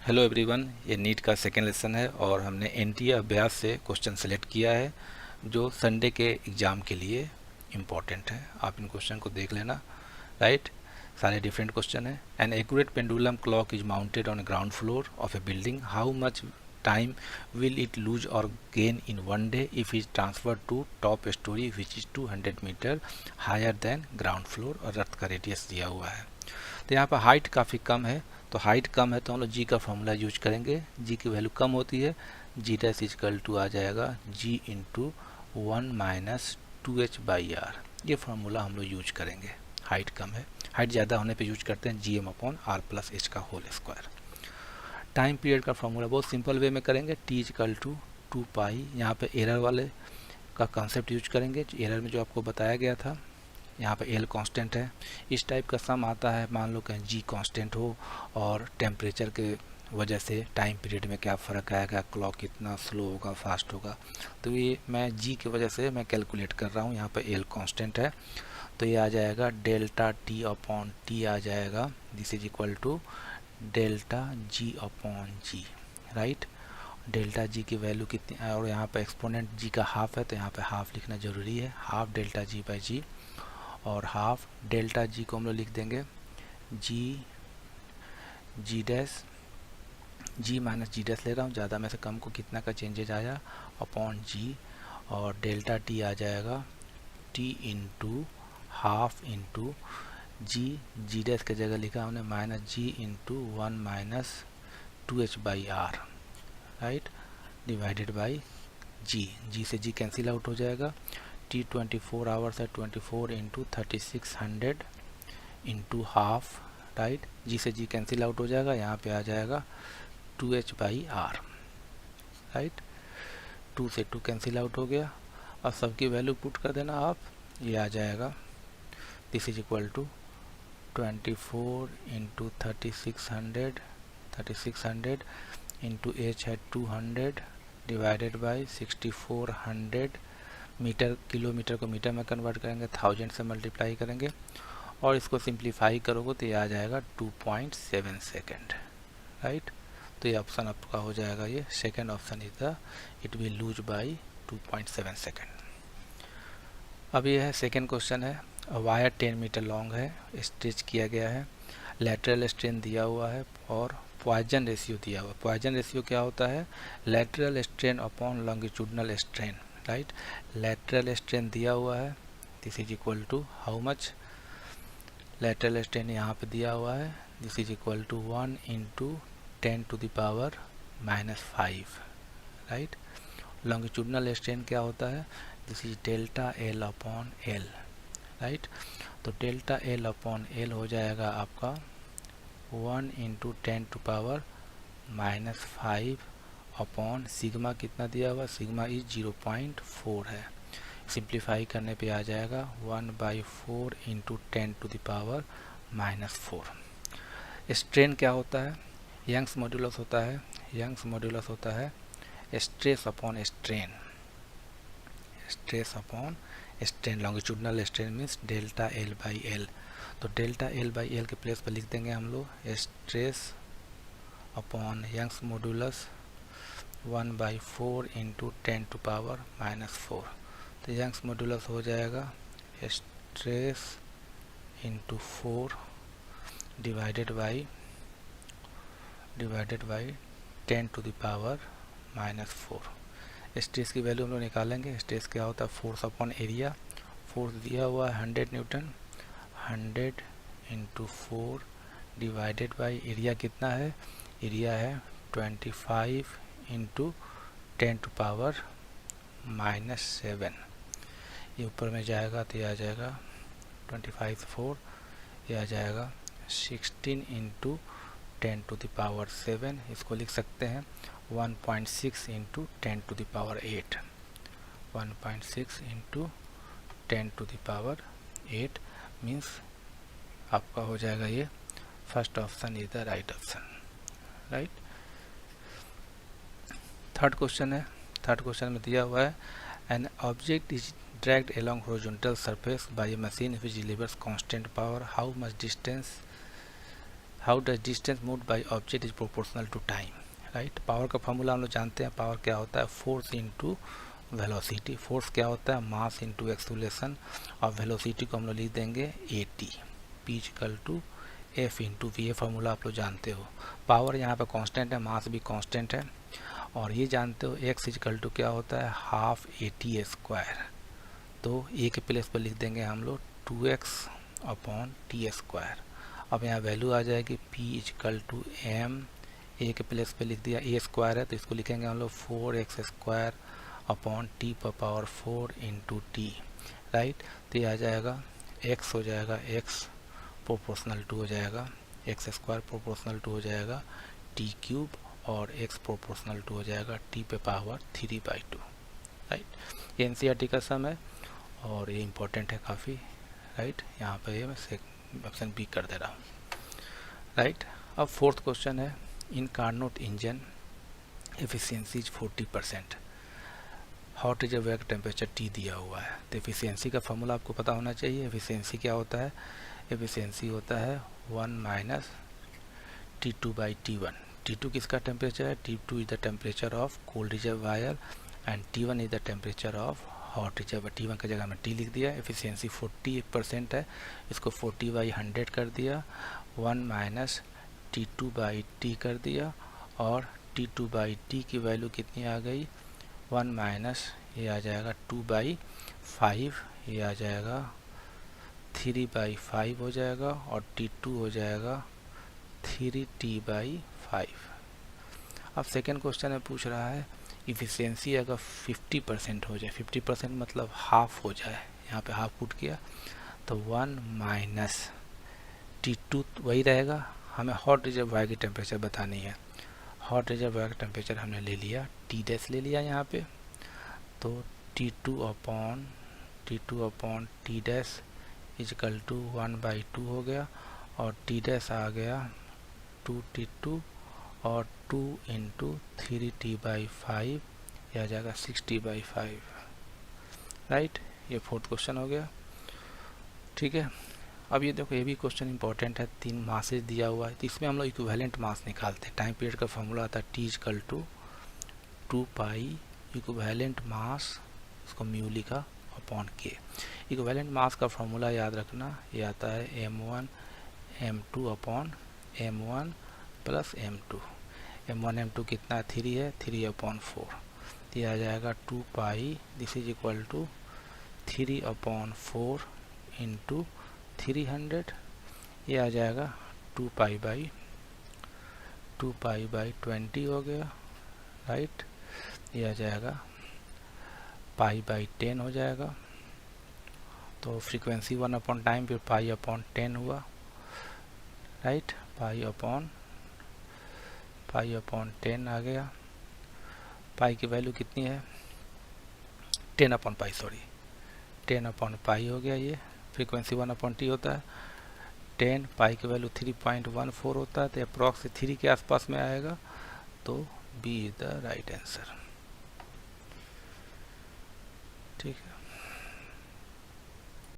Hello everyone, ये NEET का second lesson है और हमने एनटीए अभ्यास से क्वेश्चन सेलेक्ट किया है जो संडे के एग्ज़ाम के लिए इम्पॉर्टेंट है। आप इन क्वेश्चन को देख लेना। राइट, सारे डिफरेंट क्वेश्चन है। An accurate pendulum clock is mounted on ground floor of a building, how much time will it lose और gain in one day if is transfer to top storey which is 200 metre higher than ground floor, और earth का radius दिया हुआ है। तो यहाँ पर height काफ़ी कम है, तो हाइट कम है तो हम लोग जी का फॉर्मूला यूज करेंगे। जी की वैल्यू कम होती है, जी डैश इजकल टू आ जाएगा जी इंटू 1-2h/r। ये फार्मूला हम लोग यूज करेंगे। हाइट कम है, हाइट ज़्यादा होने पे यूज करते हैं GM/r+h का होल स्क्वायर। टाइम पीरियड का फार्मूला बहुत सिंपल वे में करेंगे, t इजकल टू 2π। यहाँ पे एरर वाले का कॉन्सेप्ट यूज करेंगे। एरर में जो आपको बताया गया था, यहाँ पे L कांस्टेंट है। इस टाइप का सम आता है, मान लो कहीं G कांस्टेंट हो और टेम्परेचर के वजह से टाइम पीरियड में क्या फ़र्क आएगा, क्लॉक कितना स्लो होगा फास्ट होगा, तो ये मैं G की वजह से मैं कैलकुलेट कर रहा हूँ। यहाँ पे L कांस्टेंट है तो ये आ जाएगा डेल्टा T/T आ जाएगा। This is equal to delta G/G। Right, delta G की वैल्यू कितनी, और यहाँ पे एक्सपोनेंट G का हाफ है तो यहाँ पे हाफ लिखना ज़रूरी है। हाफ डेल्टा G/G और हाफ डेल्टा G को हम लोग लिख देंगे G dash, G minus G dash ले रहा हूँ, ज़्यादा में से कम को कितना का चेंजेज आया अपॉन G, और डेल्टा T आ जाएगा T into half into G dash की जगह लिखा हमने minus G into 1-2h/r। Right, divided by G से G कैंसिल आउट हो जाएगा। T 24 आवर्स है, 24 into 3600 into half. Right, G से G कैंसिल आउट हो जाएगा, यहाँ पे आ जाएगा 2h/r। राइट, 2 से 2 कैंसिल आउट हो गया और सबकी वैल्यू पुट कर देना आप, ये आ जाएगा this is equal to 24 into 3600 into h है 200 डिवाइडेड बाई 6400 मीटर, किलोमीटर को मीटर में कन्वर्ट करेंगे, 1000 से मल्टीप्लाई करेंगे और इसको सिंप्लीफाई करोगे तो ये आ जाएगा 2.7 सेकेंड। राइट, तो ये ऑप्शन आपका हो जाएगा, ये second option is the it will lose by 2.7 second. अब ये है सेकेंड क्वेश्चन है। वायर 10 मीटर लॉन्ग है, स्ट्रेच किया गया है, लैटरल स्ट्रेन दिया हुआ है और पॉइजन रेशियो दिया हुआ है। पॉइजन रेशियो क्या होता है, lateral strain upon longitudinal strain. Right, lateral strain दिया हुआ है, this is equal to how much, lateral strain यहाँ पे दिया हुआ है, this is equal to 1 into 10⁻⁵। Right, longitudinal strain क्या होता है, this is delta L/L। Right, तो डेल्टा L/L हो जाएगा आपका 1 इंटू 10⁻⁵ अपॉन सिग्मा कितना दिया हुआ, सिग्मा इज 0.4 है। सिंप्लीफाई करने पे आ जाएगा 1/4 इंटू 10⁻⁴। स्ट्रेन क्या होता है, यंग्स मॉड्यूलस होता है। यंग्स मॉड्यूलस होता है stress upon strain, stress upon strain. Longitudinal strain means delta L/L। तो डेल्टा L/L के प्लेस पर लिख देंगे हम लोग stress upon Young's modulus 1/4 into 10⁻⁴। तो यंग्स मॉड्यूलस हो जाएगा stress into 4 divided by 10⁻⁴। Stress की वैल्यू हम लोग निकालेंगे। स्ट्रेस क्या होता है, फोर्स अपॉन एरिया। फोर्स दिया हुआ है 100 Newton, 100 into 4 divided by area कितना है, एरिया है 25 इंटू 10⁻⁷। ये ऊपर में जाएगा तो ये आ जाएगा 25 से 4, ये आ जाएगा 16 इंटू 10⁻⁷। इसको लिख सकते हैं 1.6 इंटू 10⁸। 1.6 इंटू 10⁸ मीन्स आपका हो जाएगा ये first option is the right option. Right, third question है। थर्ड क्वेश्चन में दिया हुआ है an object is dragged along horizontal surface by a machine which delivers constant power, how much distance how does distance move by object is proportional to time, right. Power का formula हम लोग जानते हैं, power क्या होता है, force into velocity. Force क्या होता है, मास इनटू एक्सेलरेशन, और वेलोसिटी को हम लोग लिख देंगे AT, P equal to F into V। ये फार्मूला आप लोग जानते हो। पावर यहाँ पे कांस्टेंट है, मास भी कांस्टेंट है, और ये जानते हो x इक्वल टू क्या होता है, हाफ AT स्क्वायर। तो ए के प्लेस पर लिख देंगे हम लोग 2x अपॉन टी स्क्वायर। अब यहाँ वैल्यू आ जाएगी P इक्वल टू M, ए के प्लेस पे लिख दिया, ए स्क्वायर है तो इसको लिखेंगे हम लोग 4x स्क्वायर अपॉन टी पर पावर 4 इंटू टी, राइट। तो ये आ जाएगा x हो जाएगा x प्रोपोर्शनल टू हो जाएगा, x स्क्वायर प्रोपोर्शनल टू हो जाएगा टी क्यूब, और x प्रोपोर्शनल टू हो जाएगा टी पे पावर 3/2, राइट। ये एनसीईआरटी का सम है और ये इम्पोर्टेंट है काफ़ी, राइट। यहाँ पे ये मैं ऑप्शन बी कर दे रहा हूँ, राइट। अब फोर्थ क्वेश्चन है, in Carnot engine efficiency 40%, hot reservoir temperature T दिया हुआ है। तो एफिशिएंसी का फॉर्मूला आपको पता होना चाहिए। एफिशिएंसी क्या होता है, एफिशिएंसी होता है 1 माइनस T2/T1। T2 किसका टेम्परेचर है, T2 is the temperature of cold reservoir and T1 is the temperature of hot reservoir. T1 की जगह में T लिख दिया। एफिशिएंसी 40% है, इसको 40/100 कर दिया, 1 माइनस T2/T कर दिया, और T2/T की वैल्यू कितनी आ गई, 1 माइनस ये आ जाएगा 2/5, ये आ जाएगा 3/5 हो जाएगा, और T2 हो जाएगा 3T/5। अब सेकेंड क्वेश्चन में पूछ रहा है इफिशियंसी अगर 50% हो जाए, 50% मतलब हाफ हो जाए, यहाँ पे हाफ पुट किया, तो 1 माइनस T2 वही रहेगा। हमें हॉट रिजर्वायर की टेम्परेचर बतानी है। हॉट रिजर्वायर का टेम्परेचर हमने ले लिया, T डैश ले लिया यहाँ पे, तो T2 upon T dash equal to 1/2 हो गया, और T डैश आ गया 2T2, और 2 इंटू 3T/5, यह आ जाएगा 60/5, राइट। ये फोर्थ क्वेश्चन हो गया, ठीक है। अब ये देखो, ये भी क्वेश्चन इंपॉर्टेंट है, 3 मासेज दिया हुआ है, तो इसमें हम लोग इक्विवेलेंट मास निकालते हैं। टाइम पीरियड का फॉर्मूला आता है T equal to 2 equivalent mass, इसको म्यू लिखा, अपॉन K। इक्विवेलेंट मास का फॉर्मूला याद रखना, ये आता है M1 M2 upon M1 plus M2। M1 M2 कितना, 3 है, 3/4, ये आ जाएगा 2 pi, this is equal to 3/4 into 300, ये आ जाएगा 2 पाई बाई 20 हो गया, राइट। ये आ जाएगा π/10 हो जाएगा। तो फ्रीक्वेंसी 1 अपॉन टाइम, फिर π/10 हुआ, राइट। π/10 आ गया। पाई की वैल्यू कितनी है, 10/π, सॉरी 10/π हो गया। ये फ्रीक्वेंसी 1/T होता है, 10 पाई की वैल्यू 3.14 होता है, तो अप्रॉक्स 3 के आसपास में आएगा, तो B is the right answer, ठीक है।